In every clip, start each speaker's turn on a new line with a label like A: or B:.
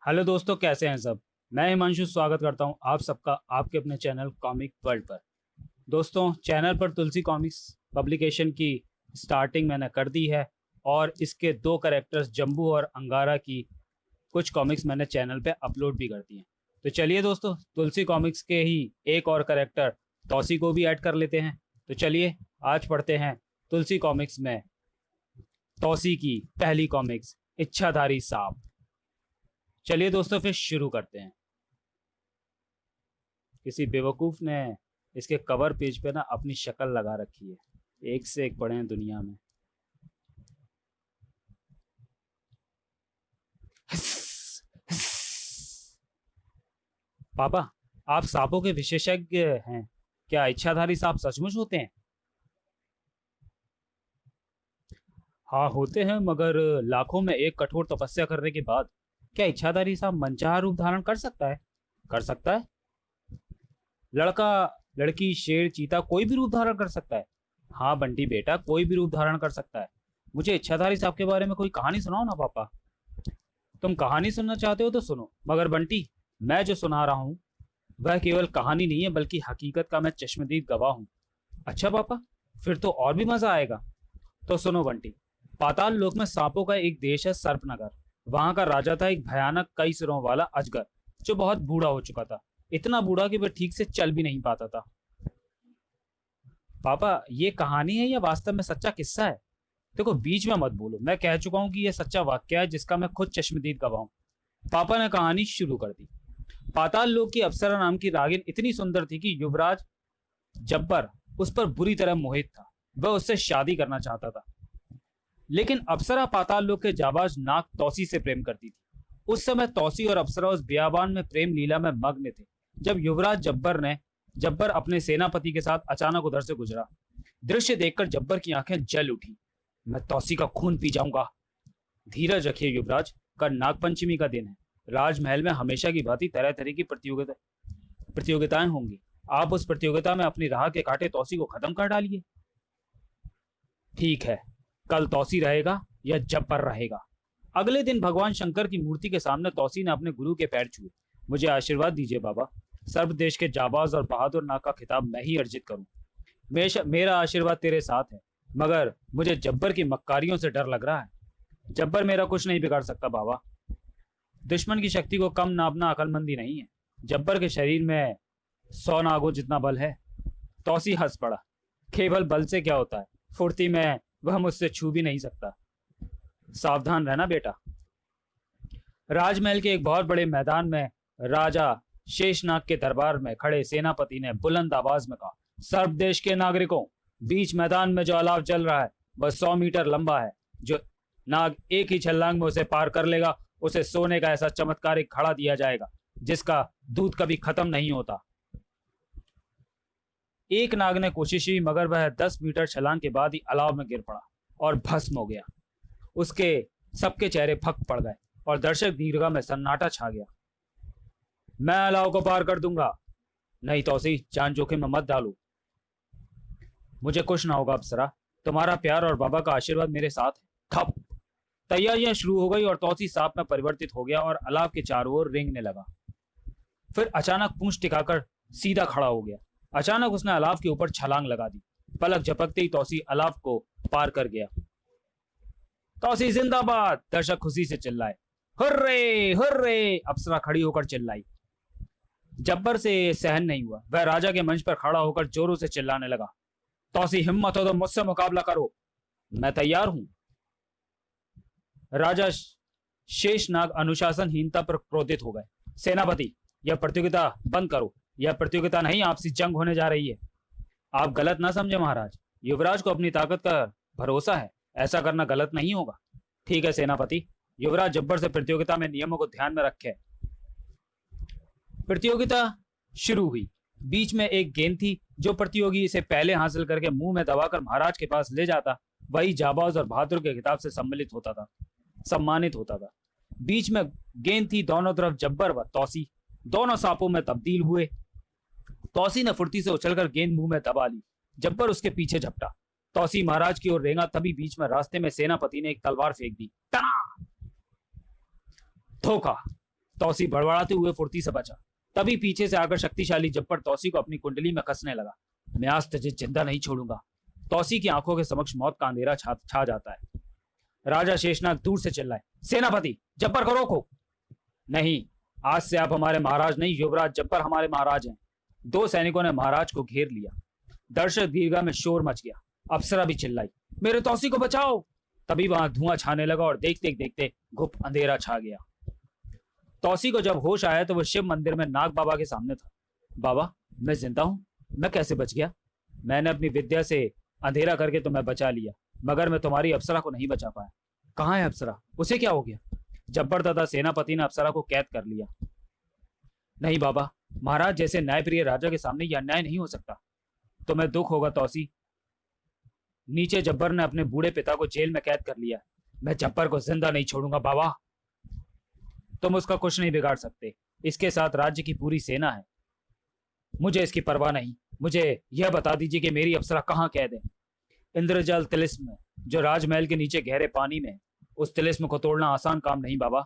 A: Hello दोस्तों, कैसे हैं सब। मैं हिमांशु स्वागत करता हूं आप सबका आपके अपने चैनल कॉमिक वर्ल्ड पर। दोस्तों, चैनल पर तुलसी कॉमिक्स पब्लिकेशन की स्टार्टिंग मैंने कर दी है और इसके दो कैरेक्टर्स जम्बू और अंगारा की कुछ कॉमिक्स मैंने चैनल पे अपलोड भी कर दी हैं। तो चलिए दोस्तों, तुलसी कॉमिक्स के ही एक और कैरेक्टर तौसी को भी ऐड कर लेते हैं। तो चलिए आज पढ़ते हैं तुलसी कॉमिक्स में तौसी की पहली कॉमिक्स, इच्छाधारी सांप। चलिए दोस्तों, फिर शुरू करते हैं। किसी बेवकूफ ने इसके कवर पेज पे ना अपनी शक्ल लगा रखी है। एक से एक पढ़े हैं दुनिया में। पापा, आप सांपों के विशेषज्ञ हैं। क्या इच्छाधारी सांप सचमुच होते हैं? हाँ, होते हैं, मगर लाखों में एक कठोर तपस्या करने के बाद क्या इच्छाधारी सांप मनचाहा रूप धारण कर सकता है? कर सकता है। लड़का, लड़की, शेर, चीता कोई भी रूप धारण कर सकता है। हाँ बंटी बेटा, कोई भी रूप धारण कर सकता है। मुझे इच्छाधारी सांप के बारे में कोई कहानी सुनाओ ना पापा। तुम कहानी सुनना चाहते हो तो सुनो, मगर बंटी, मैं जो सुना रहा हूँ वह केवल कहानी नहीं है, बल्कि हकीकत का मैं चश्मदीद गवाह हूँ। अच्छा पापा, फिर तो और भी मजा आएगा। तो सुनो बंटी, पाताल लोक में सांपों का एक देश है, सर्पनगर। वहां का राजा था एक भयानक कई सिरों वाला अजगर, जो बहुत बूढ़ा हो चुका था। इतना बूढ़ा कि वह ठीक से चल भी नहीं पाता था। पापा, ये कहानी है या वास्तव में सच्चा किस्सा है? देखो, बीच में मत बोलो। मैं कह चुका हूं कि यह सच्चा वाक्य है जिसका मैं खुद चश्मदीद गवाह हूं। पापा ने कहानी शुरू कर दी। पाताल लोक की अप्सरा नाम की रागिन इतनी सुंदर थी कि युवराज जब्बर उस पर बुरी तरह मोहित था। वह उससे शादी करना चाहता था। लेकिन अप्सरा पाताल लोक के जाबाज नाग तौसी से प्रेम करती थी। उस समय तौसी और अप्सरा उस बियाबान में प्रेम लीला में मग्न थे जब युवराज जब्बर अपने सेनापति के साथ अचानक उधर से गुजरा। दृश्य देखकर जब्बर की आंखें जल उठी। मैं तौसी का खून पी जाऊंगा। धीरज रखिए युवराज, कल नागपंचमी का दिन है। राजमहल में हमेशा की भांति तरह तरह की प्रतियोगिताएं होंगी। आप उस प्रतियोगिता में अपनी राह के कांटे तौसी को खत्म कर डालिए। ठीक है, कल तौसी रहेगा या जब्बर रहेगा। अगले दिन भगवान शंकर की मूर्ति के सामने तौसी ने अपने गुरु के पैर छुए। मुझे आशीर्वाद दीजिए बाबा। सर्व देश के जाबाज और बहादुर नाग का खिताब मैं ही अर्जित करूं। मेरा आशीर्वाद तेरे साथ है, मगर मुझे जब्बर की मक्कारियों से डर लग रहा है। जब्बर मेरा कुछ नहीं बिगाड़ सकता बाबा। दुश्मन की शक्ति को कम नापना अकलमंदी नहीं है। जब्बर के शरीर में 100 नागों जितना बल है। तौसी हंस पड़ा। केवल बल से क्या होता है, फुर्ती में वह मुझसे छू भी नहीं सकता। सावधान रहना बेटा। राजमहल के एक बहुत बड़े मैदान में राजा शेषनाग के दरबार में खड़े सेनापति ने बुलंद आवाज में कहा, सर्व देश के नागरिकों, बीच मैदान में जो अलाव जल रहा है वह 100 मीटर लंबा है। जो नाग एक ही छलांग में उसे पार कर लेगा, उसे सोने का ऐसा चमत्कारिक घड़ा दिया जाएगा जिसका दूध कभी खत्म नहीं होता। एक नाग ने कोशिश की, मगर वह 10 मीटर छलांग के बाद ही अलाव में गिर पड़ा और भस्म हो गया। उसके सबके चेहरे फक पड़ गए और दर्शक दीर्घा में सन्नाटा छा गया। मैं अलाव को पार कर दूंगा। नहीं तौसी, जान जोखिम में मत डालो। मुझे कुछ ना होगा अप्सरा, तुम्हारा प्यार और बाबा का आशीर्वाद मेरे साथ है। ठप। तैयारियां शुरू हो गई और तौसी सांप में परिवर्तित हो गया और अलाव के चारों ओर रेंगने लगा। फिर अचानक पूंछ टिकाकर सीधा खड़ा हो गया। अचानक उसने अलाव के ऊपर छलांग लगा दी। पलक झपकते ही तौसी अलाव को पार कर गया। तौसी जिंदाबाद, दर्शक खुशी से चिल्लाए। हुर्रे हुर्रे, अप्सरा खड़ी होकर चिल्लाई। जब्बर से सहन नहीं हुआ। वह राजा के मंच पर खड़ा होकर जोरों से चिल्लाने लगा, तौसी हिम्मत हो तो मुझसे मुकाबला करो। मैं तैयार हूं। राजा शेषनाग अनुशासनहीनता पर क्रोधित हो गए। सेनापति, यह प्रतियोगिता बंद करो। यह प्रतियोगिता नहीं, आपसी जंग होने जा रही है। आप गलत ना समझे महाराज, युवराज को अपनी ताकत का भरोसा है। ऐसा करना गलत नहीं होगा। ठीक है सेनापति, युवराज जब्बर से प्रतियोगिता में नियमों को ध्यान में रखे। प्रतियोगिता शुरू हुई। बीच में एक गेंद थी। जो प्रतियोगी इसे पहले हासिल करके मुंह में दबाकर महाराज के पास ले जाता, वही जाबाज और बहादुर के खिताब से सम्मानित होता था। बीच में गेंद थी। दोनों तरफ जब्बर व तौसी दोनों सांपों में तब्दील हुए। तौसी ने फुर्ती से उछलकर गेंद मुंह में दबा ली। जब्बर उसके पीछे झपटा। तौसी महाराज की ओर रेंगा, तभी बीच में रास्ते में सेनापति ने एक तलवार फेंक दी। तना! धोखा। तौसी बड़बड़ाते हुए फुर्ती से बचा। तभी पीछे से आकर शक्तिशाली जब्बर तौसी को अपनी कुंडली में कसने लगा। मैं आज तुझे जिंदा नहीं छोड़ूंगा। तौसी की आंखों के समक्ष मौत का अंधेरा छा जाता है। राजा शेषनाग दूर से चिल्लाए, सेनापति, जब्बर को रोको। नहीं, आज से आप हमारे महाराज नहीं, युवराज जब्बर हमारे महाराज हैं। दो सैनिकों ने महाराज को घेर लिया। दर्शक दीर्घा में शोर मच गया। अप्सरा भी चिल्लाई, मेरे तौसी को बचाओ। तभी वहां धुआं छाने लगा और देखते देखते गुप्त अंधेरा छा गया। तौसी को जब होश आया तो वो शिव मंदिर में नाग बाबा के सामने था। बाबा, मैं जिंदा हूं, मैं कैसे बच गया? मैंने अपनी विद्या से अंधेरा करके तुम्हें बचा लिया, मगर मैं तुम्हारी अप्सरा को नहीं बचा पाया। कहाँ है अप्सरा? उसे क्या हो गया? जब्बर तथा सेनापति ने अप्सरा को कैद कर लिया। नहीं बाबा, महाराज जैसे न्यायप्रिय राजा के सामने यह अन्याय नहीं हो सकता। तुम्हें दुख होगा तौसी। नीचे जब्बर ने अपने बूढ़े पिता को जेल में कैद कर लिया। मैं जब्बर को जिंदा नहीं छोड़ूंगा बाबा। तुम उसका कुछ नहीं बिगाड़ सकते। इसके साथ राज्य की पूरी सेना है। मुझे इसकी परवाह नहीं। मुझे यह बता दीजिए कि मेरी अप्सरा कहाँ कैद है? इंद्रजाल तिलिस्म में, जो राजमहल के नीचे गहरे पानी में है। उस तिलिस्म को तोड़ना आसान काम नहीं बाबा।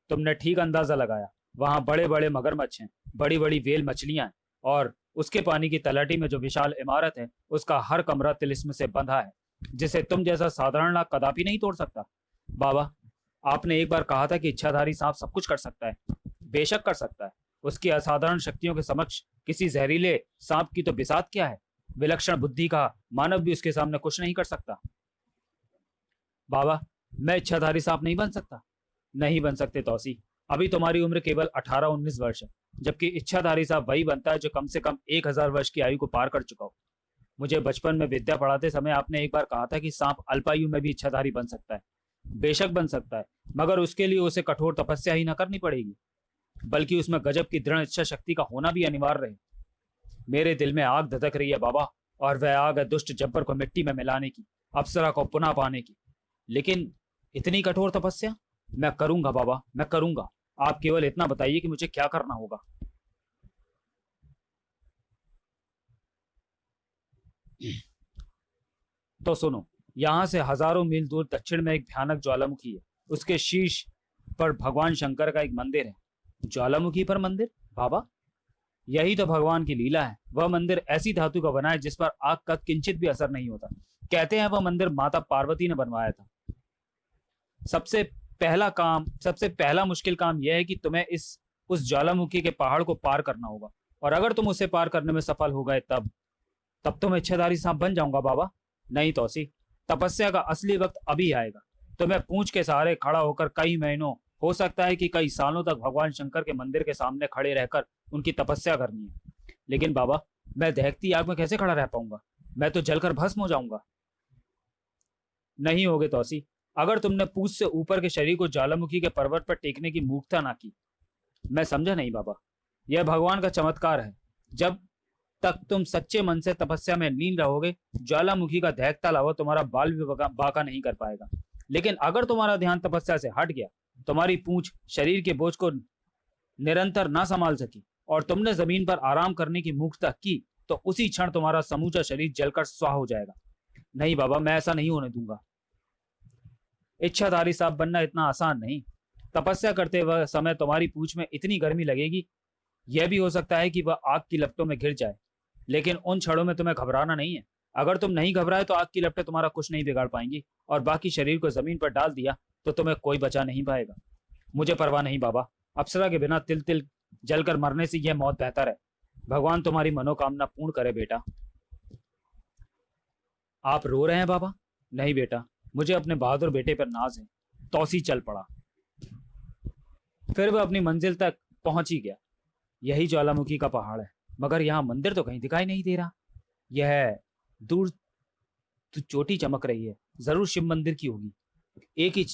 A: तुमने ठीक अंदाजा लगाया। वहां बड़े बड़े मगरमच्छ हैं, बड़ी बड़ी वेल मछलियां हैं, और उसके पानी की तलहटी में जो विशाल इमारत है, उसका हर कमरा तिलिस्म से बंधा है, जिसे तुम जैसा साधारण लाख कदापि नहीं तोड़ सकता। बाबा, आपने एक बार कहा था कि इच्छाधारी सांप सब कुछ कर सकता है। बेशक कर सकता है। उसकी असाधारण शक्तियों के समक्ष किसी जहरीले सांप की तो बिसात क्या है? विलक्षण बुद्धि का मानव भी उसके सामने कुछ नहीं कर सकता। बाबा, मैं इच्छाधारी सांप नहीं बन सकता। नहीं बन सकते तौसी। अभी तुम्हारी उम्र केवल 18-19 वर्ष है, जबकि इच्छाधारी सांप वही बनता है जो कम से कम 1000 वर्ष की आयु को पार कर चुका हो। मुझे बचपन में विद्या पढ़ाते समय आपने एक बार कहा था कि सांप अल्पायु में भी इच्छाधारी बन सकता है। बेशक बन सकता है, मगर उसके लिए उसे कठोर तपस्या ही न करनी पड़ेगी, बल्कि उसमें गजब की दृढ़ इच्छा शक्ति का होना भी अनिवार्य है। मेरे दिल में आग धधक रही है बाबा, और वह आग है दुष्ट जब्बर को मिट्टी में मिलाने की, अप्सरा को पुनः पाने की। लेकिन इतनी कठोर तपस्या मैं करूंगा बाबा, मैं करूंगा। आप केवल इतना बताइए कि मुझे क्या करना होगा। तो सुनो, यहां से हजारों मील दूर दक्षिण में एक भयानक ज्वालामुखी है। उसके शीर्ष पर भगवान शंकर का एक मंदिर है। ज्वालामुखी पर मंदिर? बाबा, यही तो भगवान की लीला है। वह मंदिर ऐसी धातु का बना है जिस पर आग का किंचित भी असर नहीं होता। कहते हैं वह मंदिर माता पार्वती ने बनवाया था। सबसे पहला मुश्किल काम यह है कि तुम्हें उस ज्वालामुखी के पहाड़ को पार करना होगा, और अगर तुम उसे पार करने में सफल हो गए तब तुम इच्छाधारी सांप बन जाऊंगा बाबा। नहीं तौसी, तपस्या का असली वक्त अभी आएगा। तुम्हें पूंछ के सहारे खड़ा होकर कई महीनों, हो सकता है कि कई सालों तक भगवान शंकर के मंदिर के सामने खड़े रहकर उनकी तपस्या करनी है। लेकिन बाबा, मैं दहकती आग में कैसे खड़ा रह पाऊंगा? मैं तो जलकर भस्म हो जाऊंगा। नहीं होगे तौसी, अगर तुमने पूंछ से ऊपर के शरीर को ज्वालामुखी के पर्वत पर टेकने की मूर्खता ना की। मैं समझा नहीं बाबा। यह भगवान का चमत्कार है। जब तक तुम सच्चे मन से तपस्या में लीन रहोगे, ज्वालामुखी का दहकता लावा तुम्हारा बाल भी बाका नहीं कर पाएगा। लेकिन अगर तुम्हारा ध्यान तपस्या से हट गया, तुम्हारी पूंछ शरीर के बोझ को निरंतर ना संभाल सकी, और तुमने जमीन पर आराम करने की मूर्खता की, तो उसी क्षण तुम्हारा समूचा शरीर जलकर स्वाह हो जाएगा। नहीं बाबा, मैं ऐसा नहीं होने दूंगा। इच्छाधारी सांप बनना इतना आसान नहीं। तपस्या करते वह समय तुम्हारी पूंछ में इतनी गर्मी लगेगी, यह भी हो सकता है कि वह आग की लपटों में घिर जाए। लेकिन उन क्षणों में तुम्हें घबराना नहीं है। अगर तुम नहीं घबराए तो आग की लपटें तुम्हारा कुछ नहीं बिगाड़ पाएंगी, और बाकी शरीर को जमीन पर डाल दिया तो तुम्हें कोई बचा नहीं पाएगा। मुझे परवाह नहीं बाबा। अप्सरा के बिना तिल तिल जलकर मरने से यह मौत बेहतर है। भगवान तुम्हारी मनोकामना पूर्ण करे बेटा। आप रो रहे हैं बाबा? नहीं बेटा, मुझे अपने बहादुर बेटे पर नाज है। तौसी चल पड़ा। फिर वह अपनी मंजिल तक पहुंच ही गया। यही ज्वालामुखी का पहाड़ है, मगर यहाँ मंदिर तो कहीं दिखाई नहीं दे रहा। यह दूर तो चोटी चमक रही है, जरूर शिव मंदिर की होगी। एक ही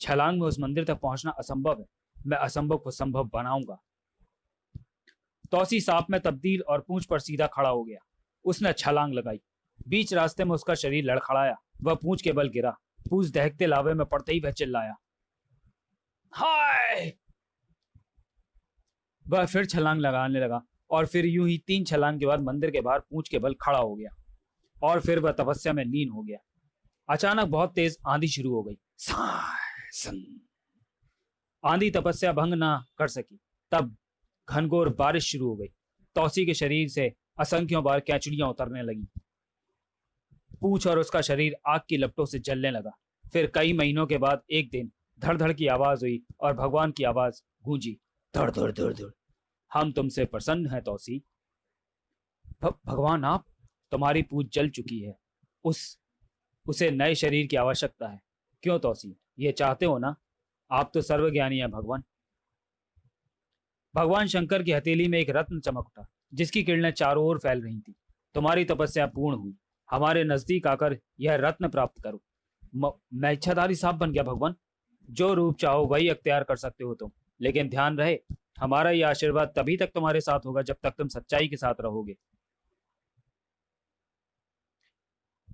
A: छलांग में उस मंदिर तक पहुंचना असंभव है। मैं असंभव को संभव बनाऊंगा। तौसी सांप में तब्दील और पूंछ पर सीधा खड़ा हो गया। उसने छलांग लगाई। बीच रास्ते में उसका शरीर लड़खड़ाया। वह पूंछ के बल गिरा। पूंछ दहकते लावे में पड़ते ही वह चिल्लाया, हाय! वह फिर छलांग लगाने लगा, और फिर यूं ही 3 छलांग के बाद मंदिर के बाहर पूंछ के बल खड़ा हो गया, और फिर वह तपस्या में लीन हो गया। अचानक बहुत तेज आंधी शुरू हो गई। आंधी तपस्या भंग ना कर सकी। तब घनघोर बारिश शुरू हो गई। तौसी के शरीर से असंख्यों बार कैचुड़ियां उतरने लगी। पूछ और उसका शरीर आग की लपटों से जलने लगा। फिर कई महीनों के बाद एक दिन धड़ धड़ की आवाज हुई और भगवान की आवाज गूंजी, धड़ धड़ धड़ धड़। हम तुमसे प्रसन्न हैं तौसी। भगवान आप, तुम्हारी पूछ जल चुकी है। उसे नए शरीर की आवश्यकता है। क्यों तौसी, ये चाहते हो ना? आप तो सर्वज्ञानी हैं भगवान। भगवान शंकर की हथेली में एक रत्न चमक उठा, जिसकी किरणें चारों ओर फैल रही थी। तुम्हारी तपस्या पूर्ण हुई। हमारे नजदीक आकर यह रत्न प्राप्त करो। मैं इच्छाधारी सांप बन गया भगवान। जो रूप चाहो वही अख्तियार कर सकते हो तुम, लेकिन ध्यान रहे, हमारा यह आशीर्वाद तभी तक तुम्हारे साथ होगा जब तक तुम सच्चाई के साथ रहोगे।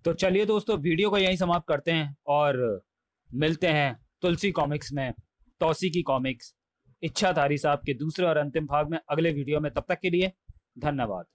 A: तो चलिए दोस्तों, वीडियो को यहीं समाप्त करते हैं और मिलते हैं तुलसी कॉमिक्स में, तौसी की कॉमिक्स इच्छाधारी साहब के दूसरे और अंतिम भाग में अगले वीडियो में। तब तक के लिए धन्यवाद।